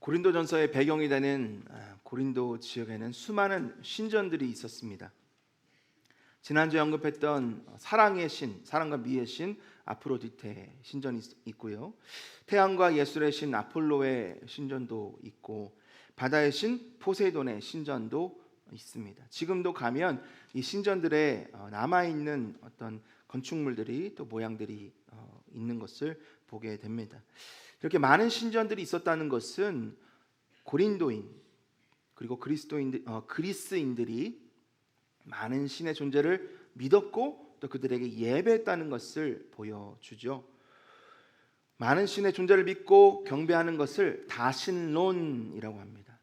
고린도전서의 배경이 되는 고린도 지역에는 수많은 신전들이 있었습니다. 지난주에 언급했던 사랑의 신, 사랑과 미의 신 아프로디테 신전이 있고요. 태양과 예술의 신 아폴로의 신전도 있고, 바다의 신 포세이돈의 신전도 있습니다. 지금도 가면 이 신전들에 남아있는 어떤 건축물들이 또 모양들이 있는 것을 보게 됩니다. 이렇게 많은 신전들이 있었다는 것은 고린도인 그리고 그리스인들이 많은 신의 존재를 믿었고 또 그들에게 예배했다는 것을 보여주죠. 많은 신의 존재를 믿고 경배하는 것을 다신론이라고 합니다.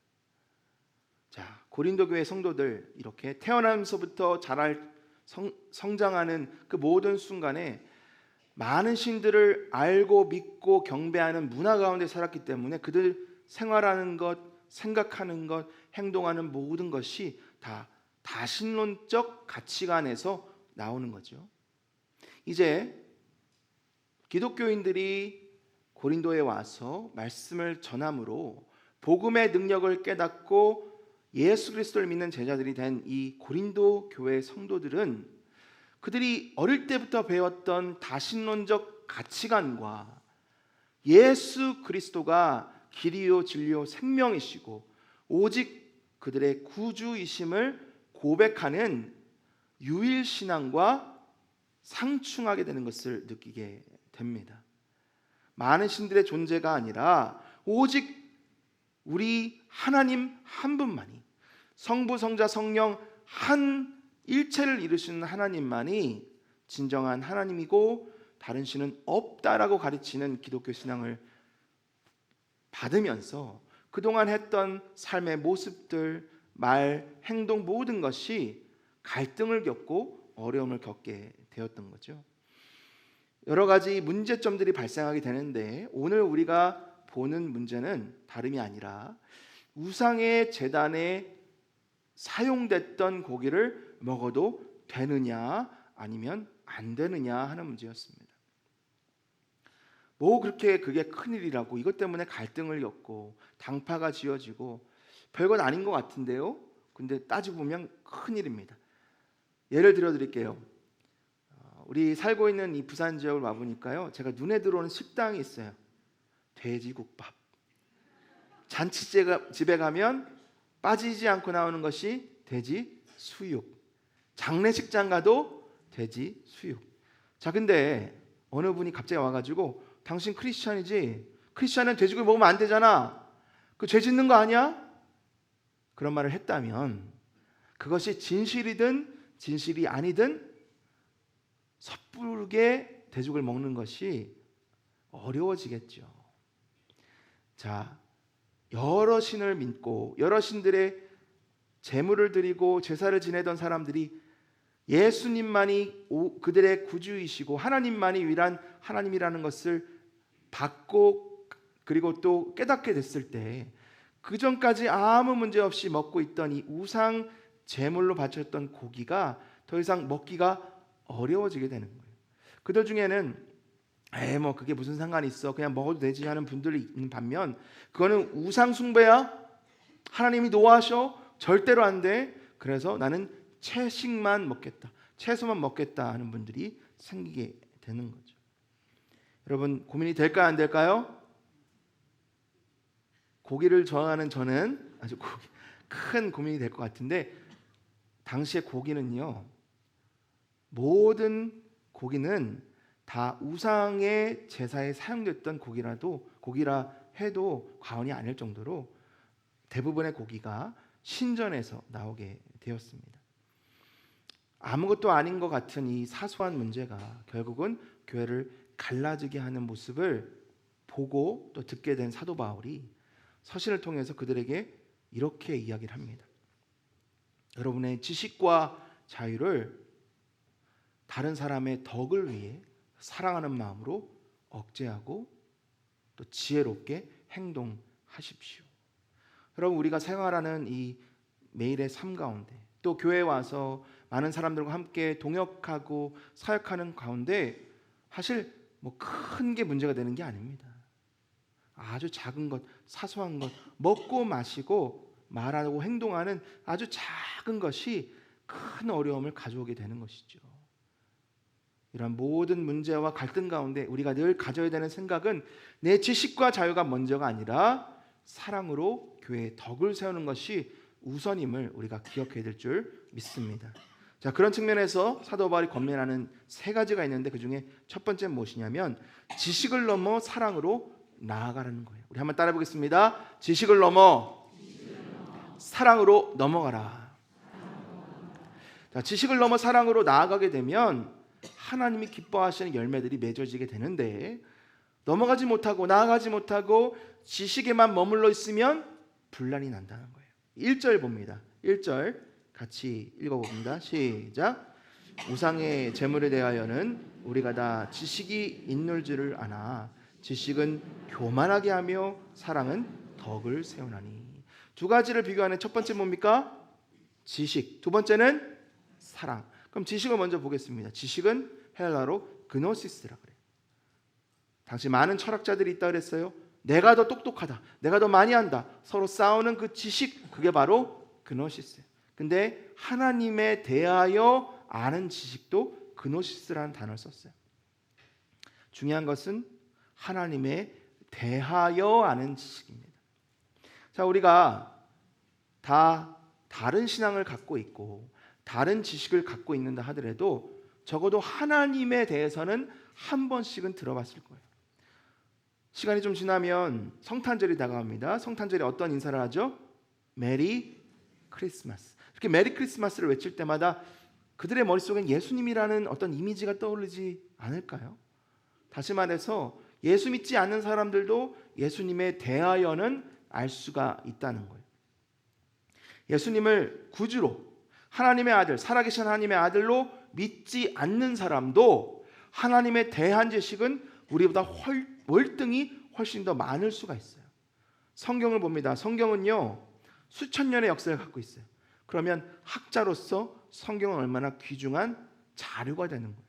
자, 고린도 교회 성도들 이렇게 태어나면서부터 성장하는 그 모든 순간에 많은 신들을 알고 믿고 경배하는 문화 가운데 살았기 때문에 그들 생활하는 것, 생각하는 것, 행동하는 모든 것이 다 다신론적 가치관에서 나오는 거죠. 이제 기독교인들이 고린도에 와서 말씀을 전함으로 복음의 능력을 깨닫고 예수 그리스도를 믿는 제자들이 된 이 고린도 교회 성도들은 그들이 어릴 때부터 배웠던 다신론적 가치관과 예수 그리스도가 길이요 진리요 생명이시고 오직 그들의 구주이심을 고백하는 유일신앙과 상충하게 되는 것을 느끼게 됩니다. 많은 신들의 존재가 아니라 오직 우리 하나님 한 분만이, 성부 성자 성령 한 일체를 이루시는 하나님만이 진정한 하나님이고 다른 신은 없다라고 가르치는 기독교 신앙을 받으면서 그동안 했던 삶의 모습들, 말, 행동 모든 것이 갈등을 겪고 어려움을 겪게 되었던 거죠. 여러 가지 문제점들이 발생하게 되는데 오늘 우리가 보는 문제는 다름이 아니라 우상의 제단에 사용됐던 고기를 먹어도 되느냐 아니면 안 되느냐 하는 문제였습니다. 뭐 그렇게 그게 큰일이라고 이것 때문에 갈등을 겪고 당파가 지어지고 별건 아닌 것 같은데요. 근데 따지고 보면 큰일입니다. 예를 들어 드릴게요. 우리 살고 있는 이 부산 지역을 와보니까요, 제가 눈에 들어오는 식당이 있어요. 돼지국밥. 잔치집에 가면 빠지지 않고 나오는 것이 돼지 수육. 장례식장 가도 돼지 수육. 자, 근데 어느 분이 갑자기 와가지고 당신 크리스찬이지? 크리스찬은 돼지고기 먹으면 안 되잖아. 그 죄 짓는 거 아니야? 그런 말을 했다면 그것이 진실이든 진실이 아니든 섣부르게 돼지고기를 먹는 것이 어려워지겠죠. 자, 여러 신을 믿고 여러 신들의 제물을 드리고 제사를 지내던 사람들이 예수님만이 그들의 구주이시고 하나님만이 유일한 하나님이라는 것을 받고 그리고 또 깨닫게 됐을 때 그전까지 아무 문제 없이 먹고 있던 이 우상 제물로 바쳤던 고기가 더 이상 먹기가 어려워지게 되는 거예요. 그들 중에는 뭐 그게 무슨 상관이 있어, 그냥 먹어도 되지 하는 분들이 있는 반면 그거는 우상 숭배야, 하나님이 노하셔, 절대로 안 돼, 그래서 나는 채식만 먹겠다, 채소만 먹겠다 하는 분들이 생기게 되는 거죠. 여러분, 고민이 될까요, 안 될까요? 고기를 좋아하는 저는 아주 큰 고민이 될 것 같은데, 당시의 고기는요, 모든 고기는 다 우상의 제사에 사용됐던 고기라 해도 과언이 아닐 정도로 대부분의 고기가 신전에서 나오게 되었습니다. 아무것도 아닌 것 같은 이 사소한 문제가 결국은 교회를 갈라지게 하는 모습을 보고 또 듣게 된 사도 바울이 서신을 통해서 그들에게 이렇게 이야기를 합니다. 여러분의 지식과 자유를 다른 사람의 덕을 위해 사랑하는 마음으로 억제하고 또 지혜롭게 행동하십시오. 여러분, 우리가 생활하는 이 매일의 삶 가운데 또 교회에 와서 많은 사람들과 함께 동역하고 사역하는 가운데 사실 뭐 큰 게 문제가 되는 게 아닙니다. 아주 작은 것, 사소한 것, 먹고 마시고 말하고 행동하는 아주 작은 것이 큰 어려움을 가져오게 되는 것이죠. 이런 모든 문제와 갈등 가운데 우리가 늘 가져야 되는 생각은 내 지식과 자유가 먼저가 아니라 사랑으로 교회의 덕을 세우는 것이 우선임을 우리가 기억해야 될 줄 믿습니다. 자, 그런 측면에서 사도 바울이 권면하는 세 가지가 있는데 그 중에 첫 번째는 무엇이냐면 지식을 넘어 사랑으로 나아가라는 거예요. 우리 한번 따라해 보겠습니다. 지식을 넘어 사랑으로 넘어가라. 자, 지식을 넘어 사랑으로 나아가게 되면 하나님이 기뻐하시는 열매들이 맺어지게 되는데 넘어가지 못하고 나아가지 못하고 지식에만 머물러 있으면 분란이 난다는 거예요. 1절 봅니다. 1절 같이 읽어봅니다. 시작. 우상의 재물에 대하여는 우리가 다 지식이 있는 줄을 아나 지식은 교만하게 하며 사랑은 덕을 세우나니. 두 가지를 비교하는 첫 번째 뭡니까? 지식. 두 번째는 사랑. 그럼 지식을 먼저 보겠습니다. 지식은 헬라로 그노시스라 그래요. 당시 많은 철학자들이 있다 그랬어요. 내가 더 똑똑하다, 내가 더 많이 한다, 서로 싸우는 그 지식, 그게 바로 그노시스예요. 근데 하나님에 대하여 아는 지식도 그노시스라는 단어를 썼어요. 중요한 것은 하나님에 대하여 아는 지식입니다. 자, 우리가 다 다른 신앙을 갖고 있고 다른 지식을 갖고 있는다 하더라도 적어도 하나님에 대해서는 한 번씩은 들어봤을 거예요. 시간이 좀 지나면 성탄절이 다가옵니다. 성탄절에 어떤 인사를 하죠? 메리 크리스마스. 이렇게 메리 크리스마스를 외칠 때마다 그들의 머릿속엔 예수님이라는 어떤 이미지가 떠오르지 않을까요? 다시 말해서 예수 믿지 않는 사람들도 예수님에 대하여는 알 수가 있다는 거예요. 예수님을 구주로, 하나님의 아들, 살아계신 하나님의 아들로 믿지 않는 사람도 하나님에 대한 지식은 우리보다 월등히 훨씬 더 많을 수가 있어요. 성경을 봅니다. 성경은요 수천 년의 역사를 갖고 있어요. 그러면 학자로서 성경은 얼마나 귀중한 자료가 되는 거예요.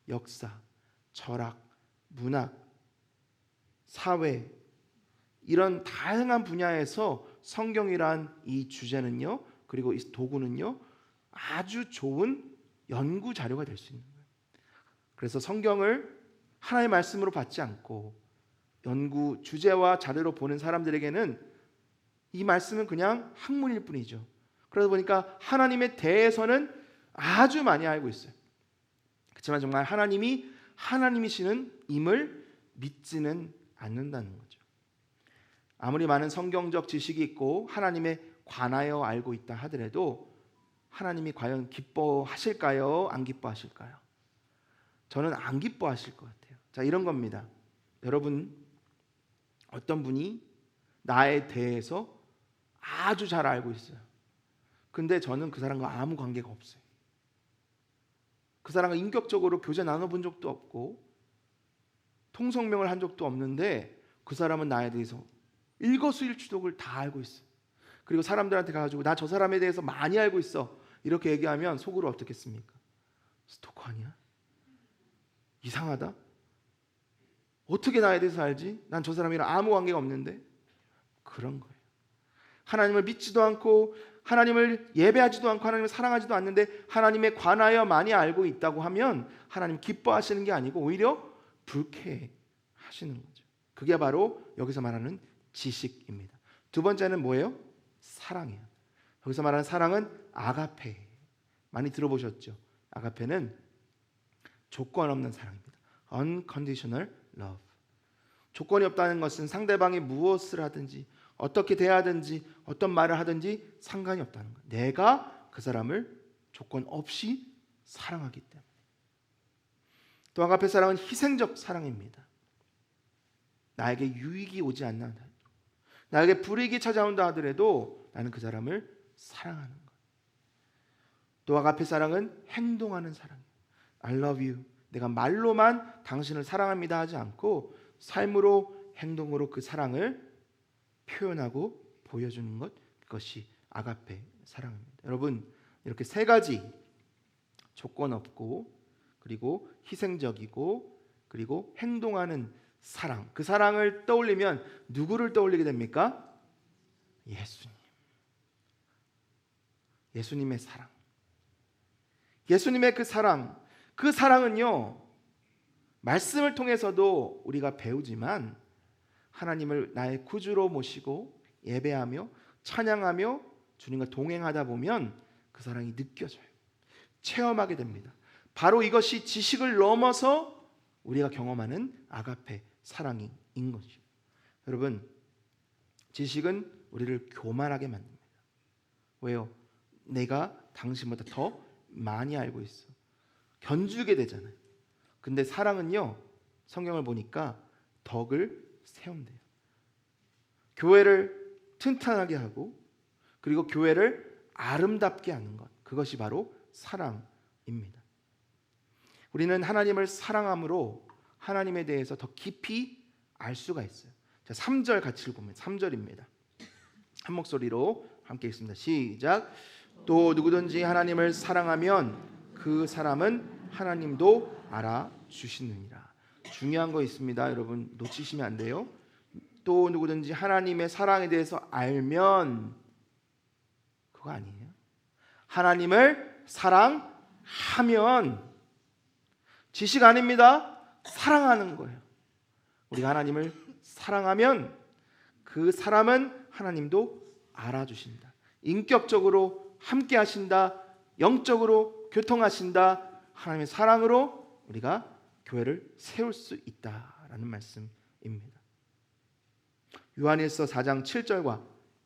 역사, 철학, 문학, 사회, 이런 다양한 분야에서 성경이란 이 주제는요, 그리고 이 도구는요 아주 좋은 연구 자료가 될 수 있는 거예요. 그래서 성경을 하나의 말씀으로 받지 않고 연구 주제와 자료로 보는 사람들에게는 이 말씀은 그냥 학문일 뿐이죠. 그러다 보니까 하나님에 대해서는 아주 많이 알고 있어요. 그렇지만 정말 하나님이 하나님이시는 임을 믿지는 않는다는 거죠. 아무리 많은 성경적 지식이 있고 하나님에 관하여 알고 있다 하더라도 하나님이 과연 기뻐하실까요? 안 기뻐하실까요? 저는 안 기뻐하실 것 같아요. 자, 이런 겁니다. 여러분, 어떤 분이 나에 대해서 아주 잘 알고 있어요. 근데 저는 그 사람과 아무 관계가 없어요. 그 사람과 인격적으로 교제 나눠본 적도 없고 통성명을 한 적도 없는데 그 사람은 나에 대해서 일거수일투족을 다 알고 있어요. 그리고 사람들한테 가가지고 나 저 사람에 대해서 많이 알고 있어 이렇게 얘기하면 속으로 어떻겠습니까? 스토커 아니야? 이상하다? 어떻게 나에 대해서 알지? 난 저 사람이랑 아무 관계가 없는데. 그런 거예요. 하나님을 믿지도 않고 하나님을 예배하지도 않고 하나님을 사랑하지도 않는데 하나님에 관하여 많이 알고 있다고 하면 하나님 기뻐하시는 게 아니고 오히려 불쾌하시는 거죠. 그게 바로 여기서 말하는 지식입니다. 두 번째는 뭐예요? 사랑이에요. 여기서 말하는 사랑은 아가페. 많이 들어보셨죠? 아가페는 조건 없는 사랑입니다. Unconditional love. 조건이 없다는 것은 상대방이 무엇을 하든지 어떻게 대하든지 어떤 말을 하든지 상관이 없다는 거예요. 내가 그 사람을 조건 없이 사랑하기 때문에. 또 아가페 사랑은 희생적 사랑입니다. 나에게 유익이 오지 않나 하더라도, 나에게 불이익이 찾아온다 하더라도 나는 그 사람을 사랑하는 거예요. 또 아가페 사랑은 행동하는 사랑이에요. I love you. 내가 말로만 당신을 사랑합니다 하지 않고 삶으로 행동으로 그 사랑을 표현하고 보여주는 것, 그것이 아가페 사랑입니다. 여러분, 이렇게 세 가지 조건 없고 그리고 희생적이고 그리고 행동하는 사랑. 그 사랑을 떠올리면 누구를 떠올리게 됩니까? 예수님. 예수님의 사랑. 예수님의 그 사랑. 그 사랑은요, 말씀을 통해서도 우리가 배우지만 하나님을 나의 구주로 모시고 예배하며 찬양하며 주님과 동행하다 보면 그 사랑이 느껴져요. 체험하게 됩니다. 바로 이것이 지식을 넘어서 우리가 경험하는 아가페 사랑인 것이죠. 여러분, 지식은 우리를 교만하게 만듭니다. 왜요? 내가 당신보다 더 많이 알고 있어. 견주게 되잖아요. 근데 사랑은요, 성경을 보니까 덕을 세운대요. 교회를 튼튼하게 하고 그리고 교회를 아름답게 하는 것, 그것이 바로 사랑입니다. 우리는 하나님을 사랑함으로 하나님에 대해서 더 깊이 알 수가 있어요. 자, 3절 같이 읽으면 3절입니다. 한 목소리로 함께 읽습니다. 시작. 또 누구든지 하나님을 사랑하면 그 사람은 하나님도 알아주시느니라. 중요한 거 있습니다. 여러분 놓치시면 안 돼요. 또 누구든지 하나님의 사랑에 대해서 알면, 그거 아니에요. 하나님을 사랑하면, 지식 아닙니다. 사랑하는 거예요. 우리가 하나님을 사랑하면 그 사람은 하나님도 알아주신다. 인격적으로 함께 하신다. 영적으로 교통하신다. 하나님의 사랑으로 우리가 교회를 세울 수 있다라는 말씀입니다. 요한일서 4장 7절과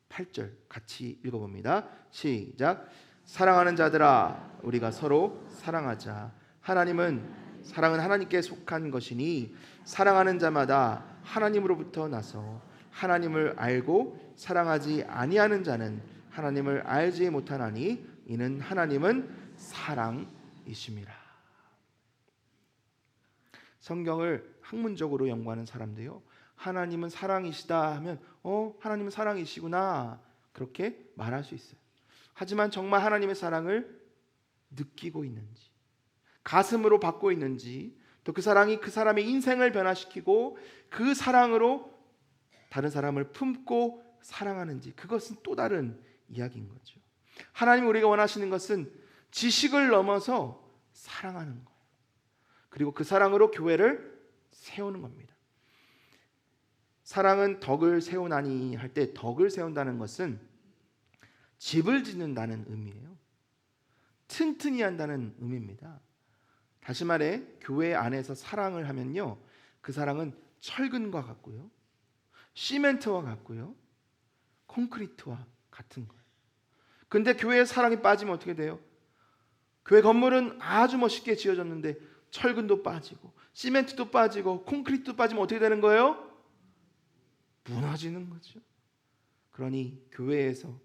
8절 같이 읽어봅니다. 시작. 사랑하는 자들아, 우리가 서로 사랑하자. 사랑은 하나님께 속한 것이니 사랑하는 자마다 하나님으로부터 나서 하나님을 알고 사랑하지 아니하는 자는 하나님을 알지 못하나니 이는 하나님은 사랑이심이라. 성경을 학문적으로 연구하는 사람들요, 하나님은 사랑이시다 하면 하나님은 사랑이시구나 그렇게 말할 수 있어요. 하지만 정말 하나님의 사랑을 느끼고 있는지, 가슴으로 받고 있는지, 또 그 사랑이 그 사람의 인생을 변화시키고 그 사랑으로 다른 사람을 품고 사랑하는지, 그것은 또 다른 이야기인 거죠. 하나님이 우리가 원하시는 것은 지식을 넘어서 사랑하는 거예요. 그리고 그 사랑으로 교회를 세우는 겁니다. 사랑은 덕을 세우나니 할 때 덕을 세운다는 것은 집을 짓는다는 의미예요. 튼튼히 한다는 의미입니다. 다시 말해 교회 안에서 사랑을 하면요, 그 사랑은 철근과 같고요, 시멘트와 같고요, 콘크리트와 같은 거예요. 근데 교회에 사랑이 빠지면 어떻게 돼요? 교회 건물은 아주 멋있게 지어졌는데 철근도 빠지고 시멘트도 빠지고 콘크리트도 빠지면 어떻게 되는 거예요? 무너지는 거죠. 그러니 교회에서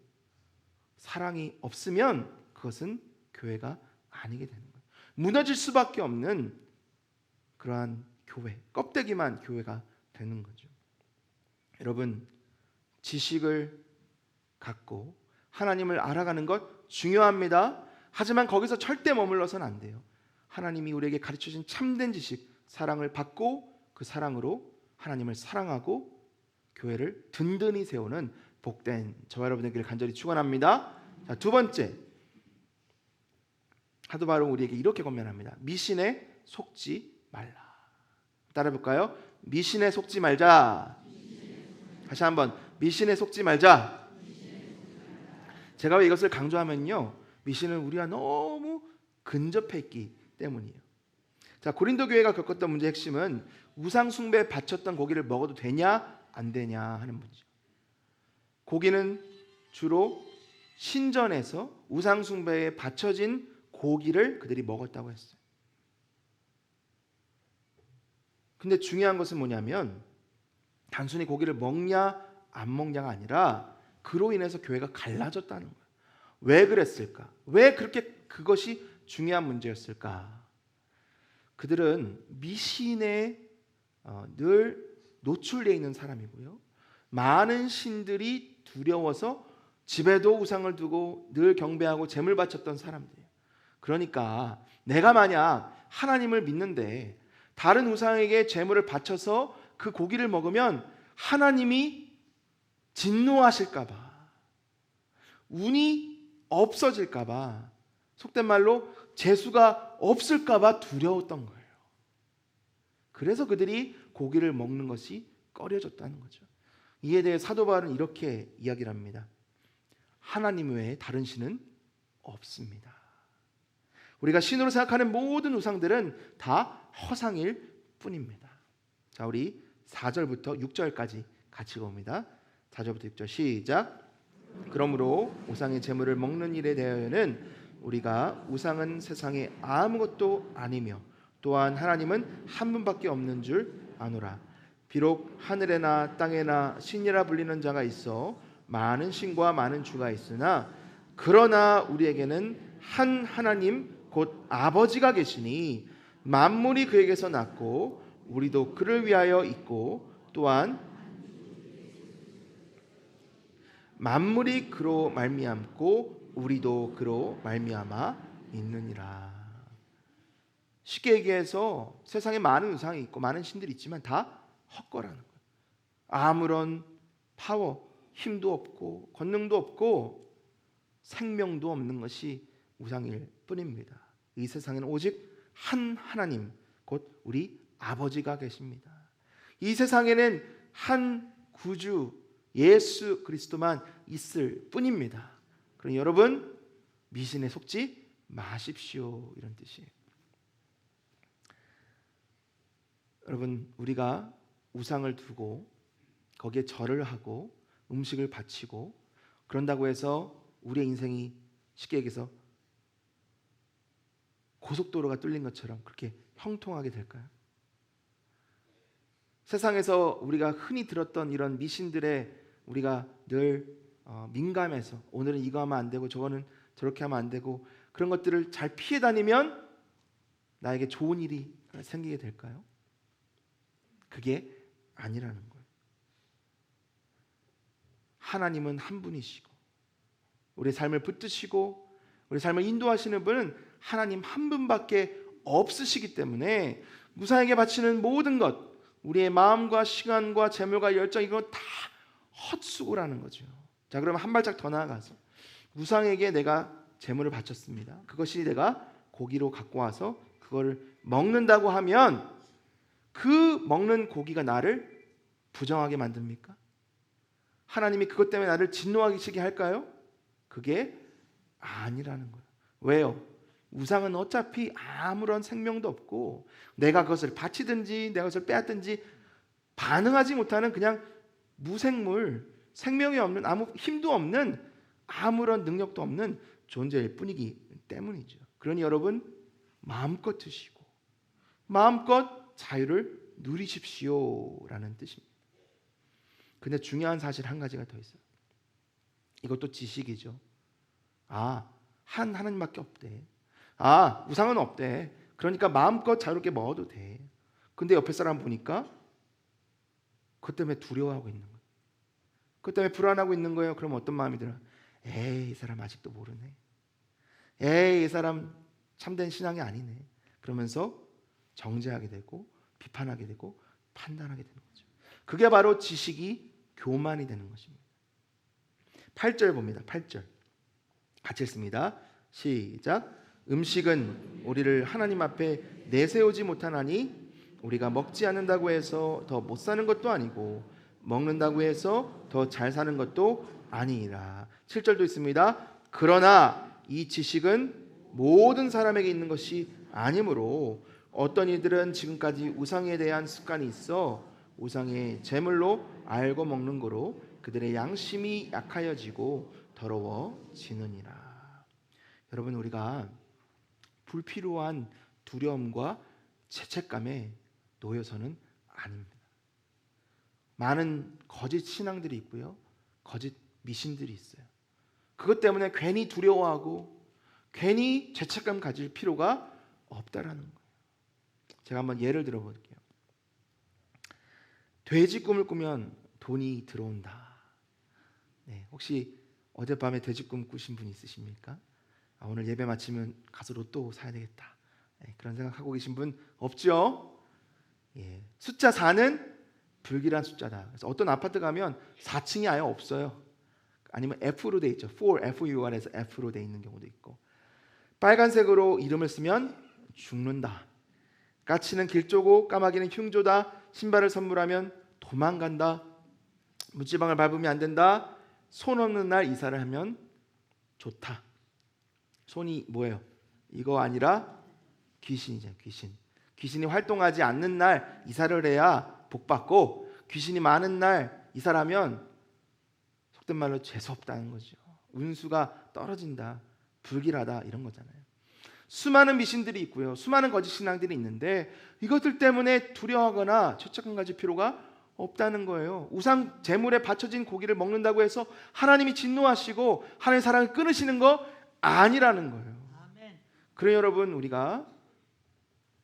사랑이 없으면 그것은 교회가 아니게 되는 거예요. 무너질 수밖에 없는 그러한 교회, 껍데기만 교회가 되는 거죠. 여러분, 지식을 갖고 하나님을 알아가는 것 중요합니다. 하지만 거기서 절대 머물러서는 안 돼요. 하나님이 우리에게 가르쳐준 참된 지식, 사랑을 받고 그 사랑으로 하나님을 사랑하고 교회를 든든히 세우는 복된 저와 여러분에게 간절히 축원합니다. 자, 두 번째, 사도 바울은 우리에게 이렇게 권면합니다. 미신에 속지 말라. 따라해볼까요? 미신에 속지 말자. 다시 한번, 미신에 속지 말자. 제가 왜 이것을 강조하면요, 미신은 우리가 너무 근접해 있기 때문이에요. 자, 고린도 교회가 겪었던 문제의 핵심은 우상 숭배에 바쳤던 고기를 먹어도 되냐 안 되냐 하는 문제죠. 고기는 주로 신전에서 우상 숭배에 바쳐진 고기를 그들이 먹었다고 했어요. 근데 중요한 것은 뭐냐면 단순히 고기를 먹냐 안 먹냐가 아니라 그로 인해서 교회가 갈라졌다는 거예요. 왜 그랬을까? 왜 그렇게 그것이 중요한 문제였을까? 그들은 미신에 늘 노출되어 있는 사람이고요, 많은 신들이 두려워서 집에도 우상을 두고 늘 경배하고 제물 바쳤던 사람들이에요. 그러니까 내가 만약 하나님을 믿는데 다른 우상에게 제물을 바쳐서 그 고기를 먹으면 하나님이 진노하실까 봐, 운이 없어질까 봐, 속된 말로 재수가 없을까 봐 두려웠던 거예요. 그래서 그들이 고기를 먹는 것이 꺼려졌다는 거죠. 이에 대해 사도 바울은 이렇게 이야기를 합니다. 하나님 외에 다른 신은 없습니다. 우리가 신으로 생각하는 모든 우상들은 다 허상일 뿐입니다. 자, 우리 4절부터 6절까지 같이 봅니다. 4절부터 6절 시작. 그러므로 우상의 제물을 먹는 일에 대하여는 우리가 우상은 세상에 아무것도 아니며 또한 하나님은 한 분밖에 없는 줄 아노라. 비록 하늘에나 땅에나 신이라 불리는 자가 있어 많은 신과 많은 주가 있으나 그러나 우리에게는 한 하나님 곧 아버지가 계시니 만물이 그에게서 났고 우리도 그를 위하여 있고 또한 만물이 그로 말미암고 우리도 그로 말미암아 있느니라. 쉽게 얘기해서 세상에 많은 우상이 있고 많은 신들이 있지만 다 헛거라는 거예요. 아무런 파워, 힘도 없고 권능도 없고 생명도 없는 것이 우상일 뿐입니다. 이 세상에는 오직 한 하나님 곧 우리 아버지가 계십니다. 이 세상에는 한 구주 예수 그리스도만 있을 뿐입니다. 그러니 여러분 미신에 속지 마십시오, 이런 뜻이에요. 여러분, 우리가 우상을 두고 거기에 절을 하고 음식을 바치고 그런다고 해서 우리의 인생이 쉽게 얘기해서 고속도로가 뚫린 것처럼 그렇게 형통하게 될까요? 세상에서 우리가 흔히 들었던 이런 미신들에 우리가 늘 민감해서 오늘은 이거 하면 안 되고 저거는 저렇게 하면 안 되고 그런 것들을 잘 피해 다니면 나에게 좋은 일이 생기게 될까요? 그게 아니라는 거예요. 하나님은 한 분이시고 우리의 삶을 붙드시고 우리 삶을 인도하시는 분은 하나님 한 분밖에 없으시기 때문에 우상에게 바치는 모든 것, 우리의 마음과 시간과 재물과 열정, 이건 다 헛수고라는 거죠. 자, 그러면 한 발짝 더 나아가서 우상에게 내가 재물을 바쳤습니다. 그것이 내가 고기로 갖고 와서 그거를 먹는다고 하면 그 먹는 고기가 나를 부정하게 만듭니까? 하나님이 그것 때문에 나를 진노하시게 할까요? 그게 아니라는 거예요. 왜요? 우상은 어차피 아무런 생명도 없고 내가 그것을 바치든지 내가 그것을 빼앗든지 반응하지 못하는 그냥 무생물, 생명이 없는, 아무 힘도 없는, 아무런 능력도 없는 존재일 뿐이기 때문이죠. 그러니 여러분 마음껏 드시고 마음껏 자유를 누리십시오라는 뜻입니다. 근데 중요한 사실 한 가지가 더 있어요. 이것도 지식이죠. 한 하나님밖에 없대. 우상은 없대. 그러니까 마음껏 자유롭게 먹어도 돼. 근데 옆에 사람 보니까 그것 때문에 두려워하고 있는 거예요. 그것 때문에 불안하고 있는 거예요. 그럼 어떤 마음이 들어요? 에이, 이 사람 아직도 모르네. 에이, 이 사람 참된 신앙이 아니네. 그러면서 정죄하게 되고 비판하게 되고 판단하게 되는 거죠. 그게 바로 지식이 교만이 되는 것입니다. 8절 봅니다. 8절 같이 읽습니다. 시작. 음식은 우리를 하나님 앞에 내세우지 못하나니 우리가 먹지 않는다고 해서 더 못 사는 것도 아니고 먹는다고 해서 더 잘 사는 것도 아니라. 7절도 있습니다. 그러나 이 지식은 모든 사람에게 있는 것이 아니므로 어떤 이들은 지금까지 우상에 대한 습관이 있어 우상의 제물로 알고 먹는 거로 그들의 양심이 약하여지고 더러워지느니라. 여러분, 우리가 불필요한 두려움과 죄책감에 놓여서는 아닙니다. 많은 거짓 신앙들이 있고요, 거짓 미신들이 있어요. 그것 때문에 괜히 두려워하고 괜히 죄책감 가질 필요가 없다라는 거예요. 제가 한번 예를 들어볼게요. 돼지 꿈을 꾸면 돈이 들어온다. 네, 혹시 어젯밤에 돼지 꿈 꾸신 분 있으십니까? 오늘 예배 마치면 가서 로또 사야 되겠다. 네, 그런 생각하고 계신 분 없죠? 예, 숫자 4는 불길한 숫자다. 그래서 어떤 아파트 가면 4층이 아예 없어요. 아니면 F로 돼 있죠. FUR에서 F로 돼 있는 경우도 있고. 빨간색으로 이름을 쓰면 죽는다. 까치는 길조고 까마귀는 흉조다. 신발을 선물하면 도망간다. 문지방을 밟으면 안 된다. 손 없는 날 이사를 하면 좋다. 손이 뭐예요? 이거 아니라 귀신이죠. 귀신이 활동하지 않는 날 이사를 해야 복받고, 귀신이 많은 날 이사를 하면 속된 말로 재수없다는 거죠. 운수가 떨어진다, 불길하다, 이런 거잖아요. 수많은 미신들이 있고요, 수많은 거짓 신앙들이 있는데 이것들 때문에 두려워하거나 죄책감 가질 필요가 없다는 거예요. 우상 제물에 바쳐진 고기를 먹는다고 해서 하나님이 진노하시고 하나님의 사랑을 끊으시는 거 아니라는 거예요. 그래 여러분, 우리가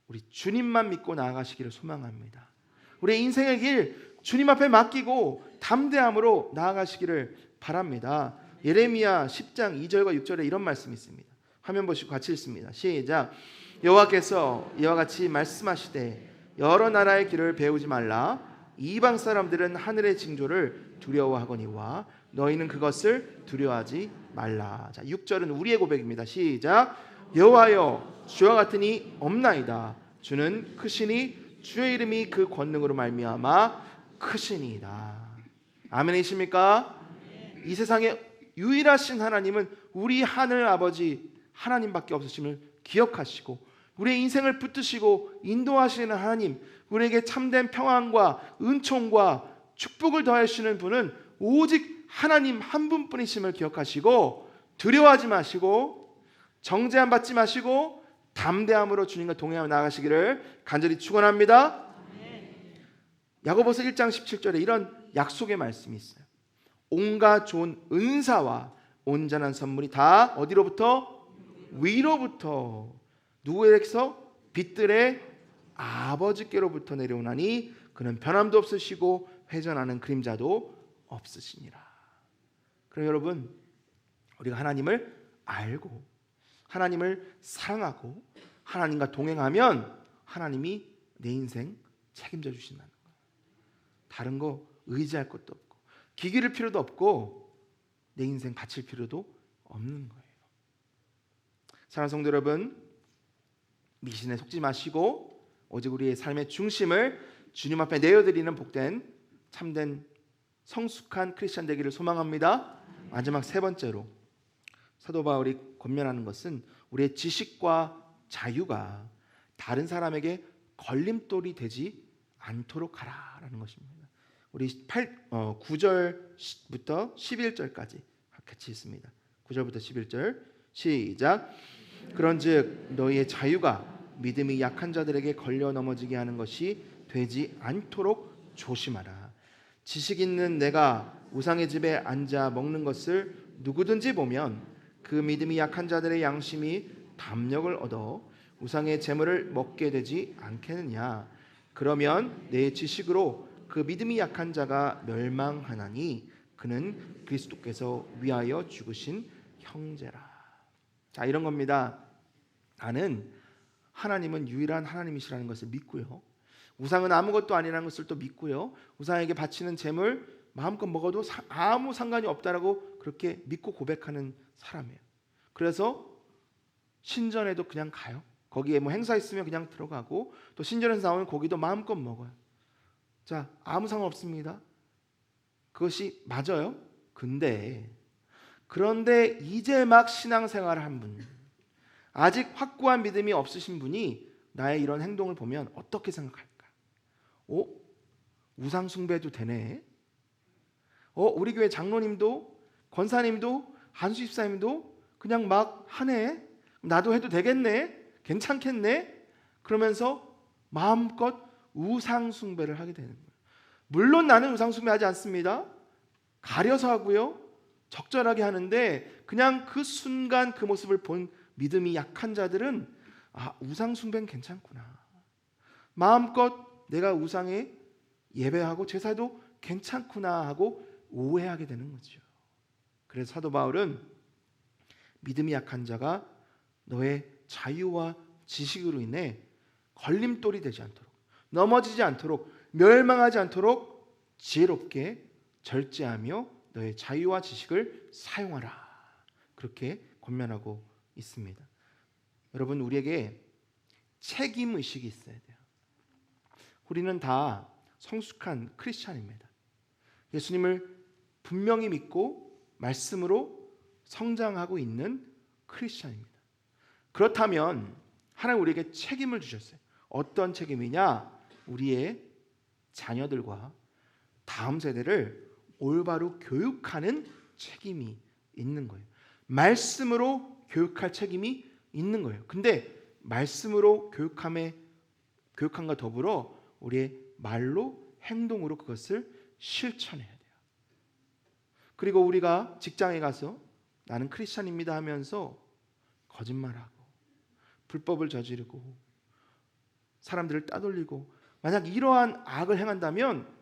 우리 주님만 믿고 나아가시기를 소망합니다. 우리의 인생의 길 주님 앞에 맡기고 담대함으로 나아가시기를 바랍니다. 예레미야 10장 2절과 6절에 이런 말씀이 있습니다. 화면 보시고 같이 읽습니다. 시작. 여호와께서 이와 같이 말씀하시되 여러 나라의 길을 배우지 말라. 이방 사람들은 하늘의 징조를 두려워하거니와 너희는 그것을 두려워하지 말라. 자, 6절은 우리의 고백입니다. 시작. 여호와여 주와 같은 이 없나이다. 주는 크시니 주의 이름이 그 권능으로 말미암아 크시니이다. 아멘이십니까? 이 세상에 유일하신 하나님은 우리 하늘 아버지 하나님밖에 없으심을 기억하시고, 우리의 인생을 붙드시고 인도하시는 하나님, 우리에게 참된 평안과 은총과 축복을 더하시는 분은 오직 하나님 한 분뿐이심을 기억하시고, 두려워하지 마시고 정죄함 받지 마시고 담대함으로 주님과 동행하며 나아가시기를 간절히 축원합니다. 야고보서 1장 17절에 이런 약속의 말씀이 있어요. 온갖 좋은 은사와 온전한 선물이 다 어디로부터? 위로부터, 누구에게서? 빛들의 아버지께로부터 내려오나니 그는 변함도 없으시고 회전하는 그림자도 없으시니라. 그럼 여러분, 우리가 하나님을 알고 하나님을 사랑하고 하나님과 동행하면 하나님이 내 인생 책임져 주신다는 거예요. 다른 거 의지할 것도 없고 기기를 필요도 없고 내 인생 바칠 필요도 없는 거예요. 사랑하는 성도 여러분, 미신에 속지 마시고 오직 우리의 삶의 중심을 주님 앞에 내어드리는 복된 참된 성숙한 크리스찬 되기를 소망합니다. 마지막 세 번째로 사도 바울이 권면하는 것은 우리의 지식과 자유가 다른 사람에게 걸림돌이 되지 않도록 하라라는 것입니다. 우리 9절부터 11절까지 같이 읽습니다. 9절부터 11절 시작. 그런즉 너희의 자유가 믿음이 약한 자들에게 걸려 넘어지게 하는 것이 되지 않도록 조심하라. 지식 있는 내가 우상의 집에 앉아 먹는 것을 누구든지 보면 그 믿음이 약한 자들의 양심이 담력을 얻어 우상의 재물을 먹게 되지 않겠느냐. 그러면 내 지식으로 그 믿음이 약한 자가 멸망하나니 그는 그리스도께서 위하여 죽으신 형제라. 자, 이런 겁니다. 나는 하나님은 유일한 하나님이시라는 것을 믿고요, 우상은 아무것도 아니라는 것을 또 믿고요, 우상에게 바치는 재물 마음껏 먹어도 아무 상관이 없다라고 그렇게 믿고 고백하는 사람이에요. 그래서 신전에도 그냥 가요. 거기에 뭐 행사 있으면 그냥 들어가고, 또 신전에서 나오는 고기도 마음껏 먹어요. 자, 아무 상관없습니다. 그것이 맞아요. 그런데 이제 막 신앙생활을 한 분, 아직 확고한 믿음이 없으신 분이 나의 이런 행동을 보면 어떻게 생각할까? 우상 숭배도 되네. 우리 교회 장로님도 권사님도 한수 집사님도 그냥 막 하네. 나도 해도 되겠네. 괜찮겠네. 그러면서 마음껏 우상 숭배를 하게 되는 거예요. 물론 나는 우상 숭배하지 않습니다. 가려서 하고요, 적절하게 하는데, 그냥 그 순간 그 모습을 본 믿음이 약한 자들은 우상 숭배는 괜찮구나, 마음껏 내가 우상에 예배하고 제사도 괜찮구나 하고 오해하게 되는 거죠. 그래서 사도 바울은 믿음이 약한 자가 너의 자유와 지식으로 인해 걸림돌이 되지 않도록, 넘어지지 않도록 멸망하지 않도록 지혜롭게 절제하며 너의 자유와 지식을 사용하라. 그렇게 권면하고 있습니다. 여러분, 우리에게 책임 의식이 있어야 돼요. 우리는 다 성숙한 크리스찬입니다. 예수님을 분명히 믿고 말씀으로 성장하고 있는 크리스찬입니다. 그렇다면 하나님 우리에게 책임을 주셨어요. 어떤 책임이냐? 우리의 자녀들과 다음 세대를 올바로 교육하는 책임이 있는 거예요. 말씀으로 교육할 책임이 있는 거예요. 근데 말씀으로 교육함과 더불어 우리의 말로 행동으로 그것을 실천해야 돼요. 그리고 우리가 직장에 가서 나는 크리스찬입니다 하면서 거짓말하고 불법을 저지르고 사람들을 따돌리고 만약 이러한 악을 행한다면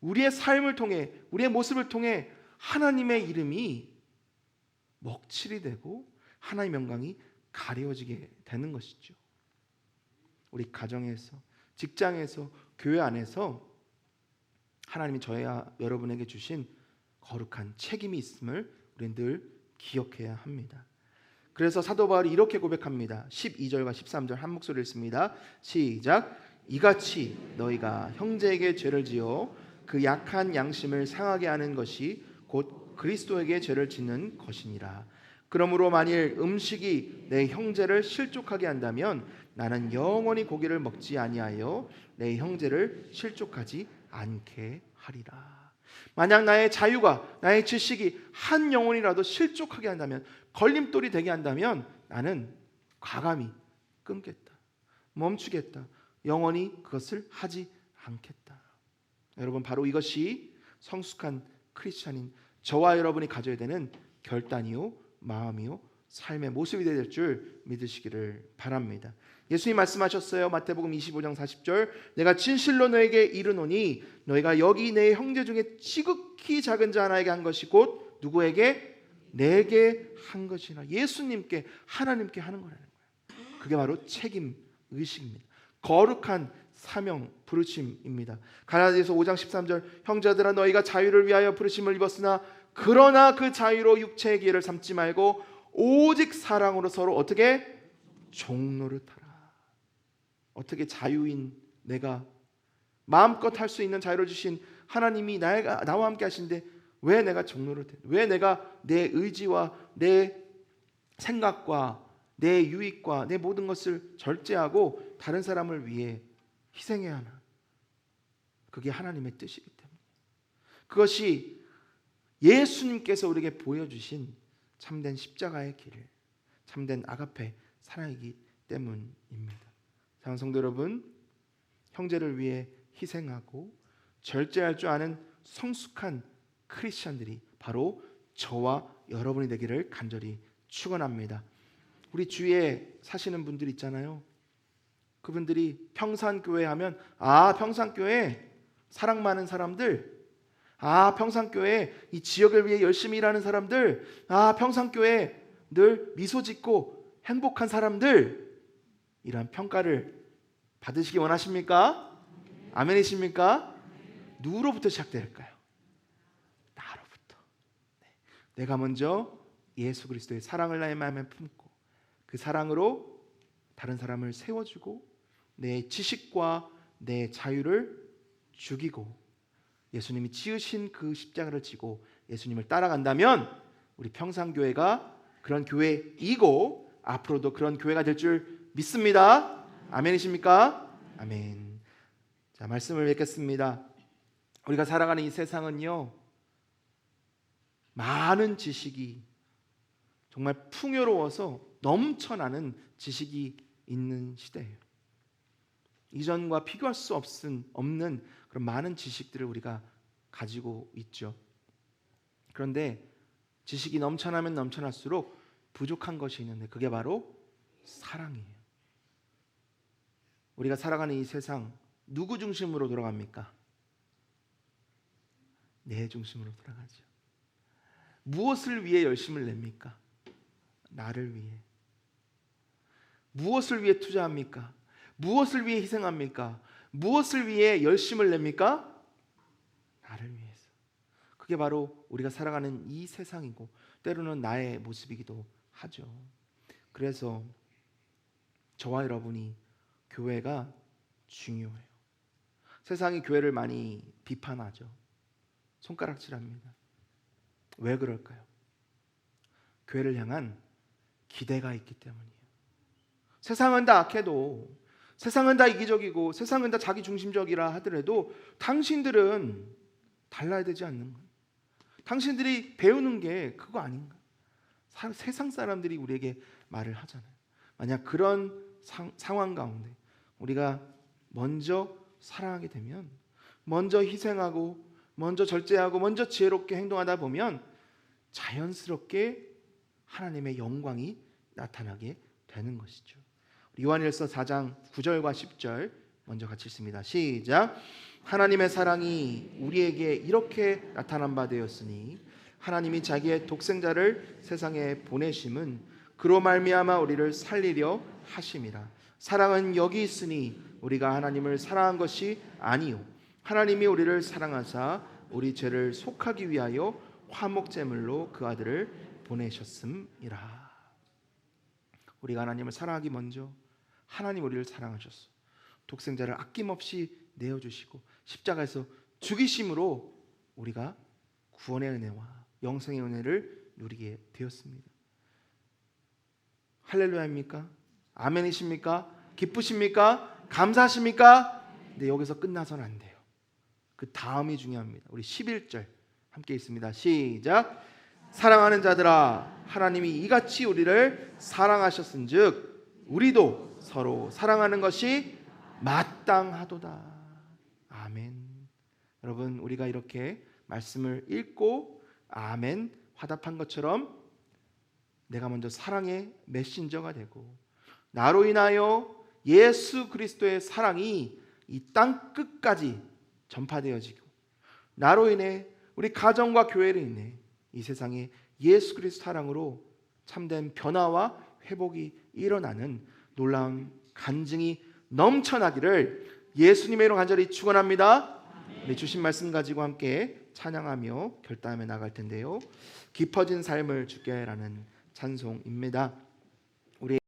우리의 삶을 통해 우리의 모습을 통해 하나님의 이름이 먹칠이 되고 하나님의 영광이 가려지게 되는 것이죠. 우리 가정에서, 직장에서, 교회 안에서 하나님이 저와 여러분에게 주신 거룩한 책임이 있음을 우리는 늘 기억해야 합니다. 그래서 사도 바울이 이렇게 고백합니다. 12절과 13절 한 목소리를 읽습니다. 시작. 이같이 너희가 형제에게 죄를 지어 그 약한 양심을 상하게 하는 것이 곧 그리스도에게 죄를 짓는 것이니라. 그러므로 만일 음식이 내 형제를 실족하게 한다면 나는 영원히 고기를 먹지 아니하여 내 형제를 실족하지 않게 하리라. 만약 나의 자유가 나의 지식이 한 영혼이라도 실족하게 한다면, 걸림돌이 되게 한다면 나는 과감히 끊겠다, 멈추겠다, 영원히 그것을 하지 않겠다. 여러분, 바로 이것이 성숙한 크리스찬인 저와 여러분이 가져야 되는 결단이요, 마음이요, 삶의 모습이 될 줄 믿으시기를 바랍니다. 예수님 말씀하셨어요. 마태복음 25장 40절. 내가 진실로 너에게 이르노니 너희가 여기 내 형제 중에 지극히 작은 자 하나에게 한 것이 곧 누구에게? 내게 한 것이나. 예수님께, 하나님께 하는 거라는 거예요. 그게 바로 책임 의식입니다. 거룩한 사명 부르심입니다. 갈라디아서 5장 13절. 형제들아 너희가 자유를 위하여 부르심을 입었으나 그러나 그 자유로 육체의 기회를 삼지 말고 오직 사랑으로 서로 어떻게? 종노릇하라. 어떻게 자유인 내가 마음껏 할 수 있는 자유를 주신 하나님이 나와 함께 하신데 왜 내가 종노릇해? 왜 내가 내 의지와 내 생각과 내 유익과 내 모든 것을 절제하고 다른 사람을 위해 희생해야 하나? 그게 하나님의 뜻이기 때문에, 그것이 예수님께서 우리에게 보여주신 참된 십자가의 길, 참된 아가페 사랑이기 때문입니다. 사랑하는 성도 여러분, 형제를 위해 희생하고 절제할 줄 아는 성숙한 크리스천들이 바로 저와 여러분이 되기를 간절히 축원합니다. 우리 주위에 사시는 분들 있잖아요. 그분들이 평산교회 하면 평산교회 사랑 많은 사람들, 평산교회 이 지역을 위해 열심히 일하는 사람들, 평산교회 늘 미소 짓고 행복한 사람들, 이러한 평가를 받으시기 원하십니까? 아멘이십니까? 누구로부터 시작될까요? 나로부터. 내가 먼저 예수 그리스도의 사랑을 나의 마음에 품고 그 사랑으로 다른 사람을 세워주고 내 지식과 내 자유를 죽이고 예수님이 지으신 그 십자가를 지고 예수님을 따라간다면 우리 평산교회가 그런 교회이고 앞으로도 그런 교회가 될 줄 믿습니다. 아멘이십니까? 아멘. 자, 말씀을 맺겠습니다. 우리가 살아가는 이 세상은요, 많은 지식이 정말 풍요로워서 넘쳐나는 지식이 있는 시대예요. 이전과 비교할 수 없는 그런 많은 지식들을 우리가 가지고 있죠. 그런데 지식이 넘쳐나면 넘쳐날수록 부족한 것이 있는데 그게 바로 사랑이에요. 우리가 살아가는 이 세상 누구 중심으로 돌아갑니까? 내 중심으로 돌아가죠. 무엇을 위해 열심을 냅니까? 나를 위해. 무엇을 위해 투자합니까? 무엇을 위해 희생합니까? 무엇을 위해 열심을 냅니까? 나를 위해서. 그게 바로 우리가 살아가는 이 세상이고 때로는 나의 모습이기도 하죠. 그래서 저와 여러분이 교회가 중요해요. 세상이 교회를 많이 비판하죠. 손가락질합니다. 왜 그럴까요? 교회를 향한 기대가 있기 때문이에요. 세상은 다 악해도, 세상은 다 이기적이고, 세상은 다 자기중심적이라 하더라도 당신들은 달라야 되지 않는 거예요. 당신들이 배우는 게 그거 아닌가? 세상 사람들이 우리에게 말을 하잖아요. 만약 그런 상황 가운데 우리가 먼저 사랑하게 되면, 먼저 희생하고, 먼저 절제하고, 먼저 지혜롭게 행동하다 보면 자연스럽게 하나님의 영광이 나타나게 되는 것이죠. 요한일서 4장 9절과 10절 먼저 같이 읽습니다. 시작. 하나님의 사랑이 우리에게 이렇게 나타난 바 되었으니 하나님이 자기의 독생자를 세상에 보내심은 그로 말미암아 우리를 살리려 하심이라. 사랑은 여기 있으니 우리가 하나님을 사랑한 것이 아니요 하나님이 우리를 사랑하사 우리 죄를 속하기 위하여 화목제물로 그 아들을 보내셨음이라. 우리가 하나님을 사랑하기 먼저 하나님 우리를 사랑하셨어. 독생자를 아낌없이 내어주시고 십자가에서 죽이심으로 우리가 구원의 은혜와 영생의 은혜를 누리게 되었습니다. 할렐루야입니까? 아멘이십니까? 기쁘십니까? 감사하십니까? 근데 여기서 끝나서는 안 돼요. 그 다음이 중요합니다. 우리 11절 함께 있습니다. 시작. 사랑하는 자들아 하나님이 이같이 우리를 사랑하셨은즉 우리도 서로 사랑하는 것이 마땅하도다. 아멘. 여러분, 우리가 이렇게 말씀을 읽고 아멘 화답한 것처럼 내가 먼저 사랑의 메신저가 되고 나로 인하여 예수 그리스도의 사랑이 이 땅 끝까지 전파되어지고 나로 인해 우리 가정과 교회를 인해 이 세상에 예수 그리스도 사랑으로 참된 변화와 회복이 일어나는 놀라운 간증이 넘쳐나기를 예수님의 이름으로 간절히 축원합니다. 우리 주신 말씀 가지고 함께 찬양하며 결단하며 나갈 텐데요. 깊어진 삶을 주께라는 찬송입니다. 우리